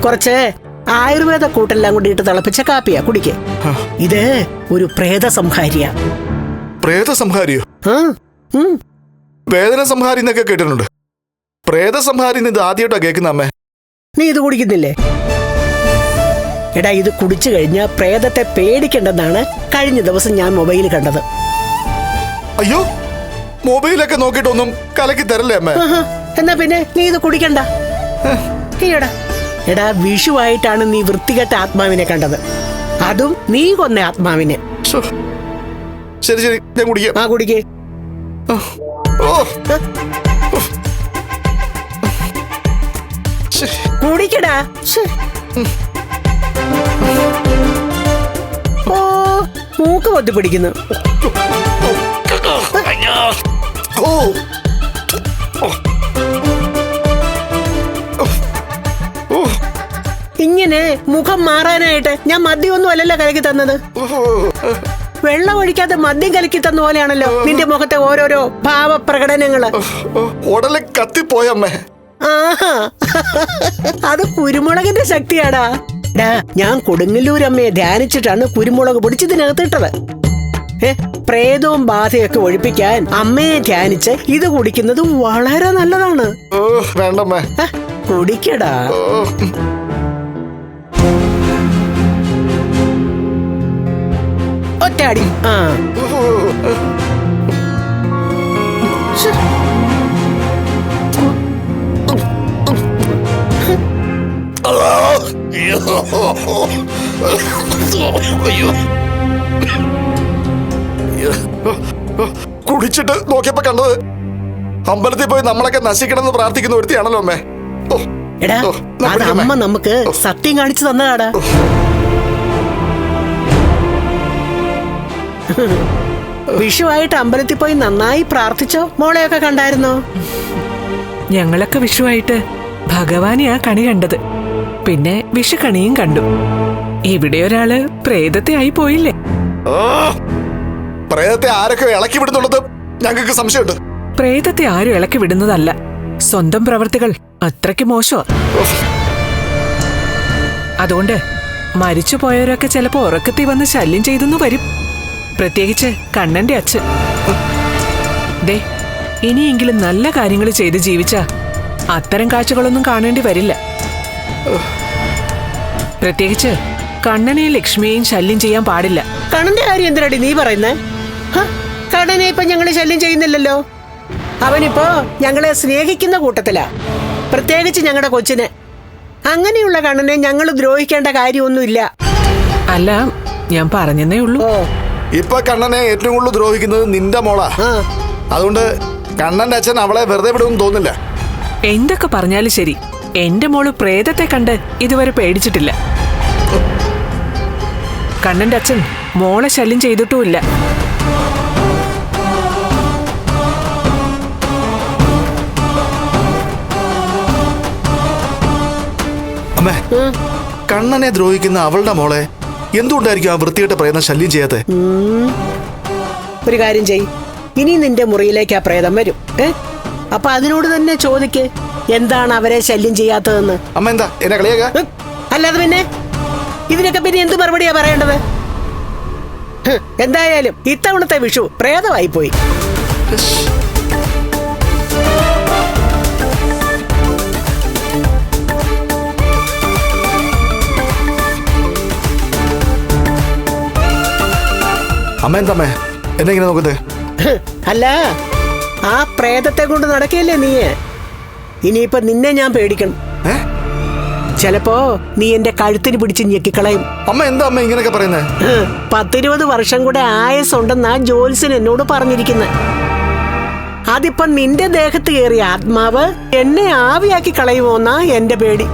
കുറച്ച് ആയുർവേദ കൂട്ടെല്ലാം കൂടി ഇട്ട് തിളപ്പിച്ച കാപ്പിയാ കുടിക്ക്. ഇത് ഒരു പ്രേത സംഹാരിയാ. പ്രേത സംഹാരിയോ? വേദന സംഹാരി എന്നൊക്കെ കേട്ടിട്ടുണ്ട്. പ്രേത സംഹാരി ഇത് ആദ്യമായിട്ടാ കേൾക്കുന്ന അമ്മേ. നീ ഇത് കുടിക്കുന്നില്ലേ? എടാ, ഇത് കുടിച്ചു കഴിഞ്ഞാൽ പ്രേതത്തെ പേടിക്കണ്ടെന്നാണ് കഴിഞ്ഞ ദിവസം ഞാൻ മൊബൈലിൽ കണ്ടത്. അയ്യോ, മൊബൈലൊക്കെ നോക്കിയിട്ടൊന്നും കലക്കി തരല്ലേ അമ്മേ? എന്നാ പിന്നെ നീ ഇത് കുടിക്കണ്ട. എടാ, വിഷുവായിട്ടാണ് നീ വൃത്തികെട്ട ആത്മാവിനെ കണ്ടത്, അതും നീ കൊന്ന ആത്മാവിനെ. ശരി ശരി, ഞാൻ കുടിക്കാം. ആ, കുടിക്കേ. കുടിക്കടാ. ഓ, മൂക്ക് പൊത്തി പിടിക്കുന്നു. ഇങ്ങനെ മുഖം മാറാനായിട്ട് ഞാൻ മദ്യമൊന്നും അല്ലല്ലോ കലക്കി തന്നത്. വെള്ളം ഒഴിക്കാതെ മദ്യം കലക്കി തന്ന പോലെയാണല്ലോ നിന്റെ മുഖത്തെ ഓരോരോ ഭാവപ്രകടനങ്ങള്. ഉടലെ കത്തിപ്പോയമ്മേ. ആഹാ, അത് കുരുമുളകിന്റെ ശക്തിയാടാ. ഞാൻ കൊടുങ്ങല്ലൂരമ്മയെ ധ്യാനിച്ചിട്ടാണ് കുരുമുളക് പൊടിച്ചതിനകത്തിട്ടത്. പ്രേതവും ബാധയൊക്കെ ഒഴിപ്പിക്കാൻ അമ്മയെ ധ്യാനിച്ച് ഇത് കുടിക്കുന്നത് വളരെ നല്ലതാണ്. വേണ്ടമ്മേ, കുടിക്കടാ. ഒറ്റാടി. ആ, കുടിച്ചിട്ട് നോക്കിയപ്പോ കണ്ടത് അമ്പലത്തിൽ പോയി നമ്മളൊക്കെ നശിക്കണമെന്ന് പ്രാർത്ഥിക്കുന്ന ഒരുത്തിയാണല്ലോ അമ്മേ. എടാ, അത് അമ്മ നമുക്ക് സത്യം കാണിച്ചു തന്നതാടാ. വിഷുവായിട്ട് അമ്പലത്തിൽ പോയി നന്നായി പ്രാർത്ഥിച്ചോ? മോളെയൊക്കെ കണ്ടായിരുന്നോ? ഞങ്ങളൊക്കെ വിഷുവായിട്ട് ഭഗവാനെയാ കണി കണ്ടത്. പിന്നെ വിഷു കണിയും കണ്ടു. ഇവിടെ ഒരാള് പ്രേതത്തെ ആയി പോയില്ലേ? പ്രേതത്തെ ആരൊക്കെ ഇളക്കി വിടുന്നുള്ളത് ഞങ്ങൾക്ക് സംശയമുണ്ട്. പ്രേതത്തെ ആരും ഇളക്കി വിടുന്നതല്ല, സ്വന്തം പ്രവർത്തികൾ അത്രയ്ക്ക് മോശമാ. അതുകൊണ്ട് മരിച്ചു പോയവരൊക്കെ ചിലപ്പോ ഉറക്കത്തിൽ വന്ന് ശല്യം ചെയ്തെന്നു വരും. പ്രത്യേകിച്ച് കണ്ണന്റെ അച്ഛൻ. ദേ, ഇനിയെങ്കിലും നല്ല കാര്യങ്ങൾ ചെയ്ത് ജീവിച്ചാ അത്തരം കാഴ്ചകളൊന്നും കാണേണ്ടി വരില്ല. പ്രത്യേകിച്ച് കണ്ണനെയും ലക്ഷ്മിയെയും ശല്യം ചെയ്യാൻ പാടില്ല. കണ്ണന്റെ കാര്യം എന്തിനാടി നീ പറയുന്നേ? കണ്ണനെ ഇപ്പൊ ഞങ്ങള് ശല്യം ചെയ്യുന്നില്ലല്ലോ. അവനിപ്പോ ഞങ്ങളെ സ്നേഹിക്കുന്ന കൂട്ടത്തിലാ, പ്രത്യേകിച്ച് ഞങ്ങളുടെ കൊച്ചിനെ. അങ്ങനെയുള്ള കണ്ണനെ ഞങ്ങൾ ദ്രോഹിക്കേണ്ട കാര്യമൊന്നുമില്ല. അല്ല, ഞാൻ പറഞ്ഞതേ ഉള്ളൂ. ഇപ്പൊ കണ്ണനെ ഏറ്റവും കൂടുതൽ ദ്രോഹിക്കുന്നത് നിന്റെ മോളാ. അതുകൊണ്ട് കണ്ണന്റെ അച്ഛൻ അവളെ വെറുതെ വിടുമെന്ന് തോന്നില്ല. എന്തൊക്കെ പറഞ്ഞാലും ശരി, എന്റെ മോള് പ്രേതത്തെ കണ്ട് ഇതുവരെ പേടിച്ചിട്ടില്ല. കണ്ണന്റെ അച്ഛൻ മോളെ ശല്യം ചെയ്തിട്ടുമില്ല. അമ്മേ, കണ്ണനെ ദ്രോഹിക്കുന്ന അവളുടെ മോളെ എന്തുകൊണ്ടായിരിക്കും ആ വൃത്തികെട്ട പ്രേതം ശല്യം ചെയ്യാതെ? ഒരു കാര്യം ചെയ്, ഇനി നിന്റെ മുറിയിലേക്ക് ആ പ്രേതം വരും. അപ്പൊ അതിനോട് തന്നെ ചോദിക്ക്, എന്താണ് അവരെ ശല്യം ചെയ്യാത്തതെന്ന്. അമ്മ എന്താ എന്നെ കളിയാക? അല്ലാതെ പിന്നെ ഇതിനൊക്കെ പിന്നെ എന്ത് മറുപടിയാ പറയേണ്ടത്? എന്തായാലും ഇത്തവണത്തെ വിഷു പ്രേതമായി പോയി. അമ്മ എന്താമ്മേ എന്നെ ഇങ്ങനെ നോക്കുന്നത്? അല്ല, ആ പ്രേതത്തെ കൊണ്ട് നടക്കില്ലേ നീ? ഇനിയിപ്പൊ നിന്നെ ഞാൻ പേടിക്കണം. ചിലപ്പോ നീ എന്റെ കഴുത്തിന് പിടിച്ച് ഞെക്കിക്കളയും. അമ്മ എന്താ അമ്മ ഇങ്ങനെയൊക്കെ പറയുന്നത്? 10-20 വർഷം കൂടെ ആയുസുണ്ടെന്നാ ജോത്സ്യൻ എന്നോട് പറഞ്ഞിരിക്കുന്നത്. അതിപ്പം നിന്റെ ദേഹത്ത് കയറിയ ആത്മാവ് എന്നെ ആവിയാക്കി കളയുമോന്നാ എന്റെ പേടി.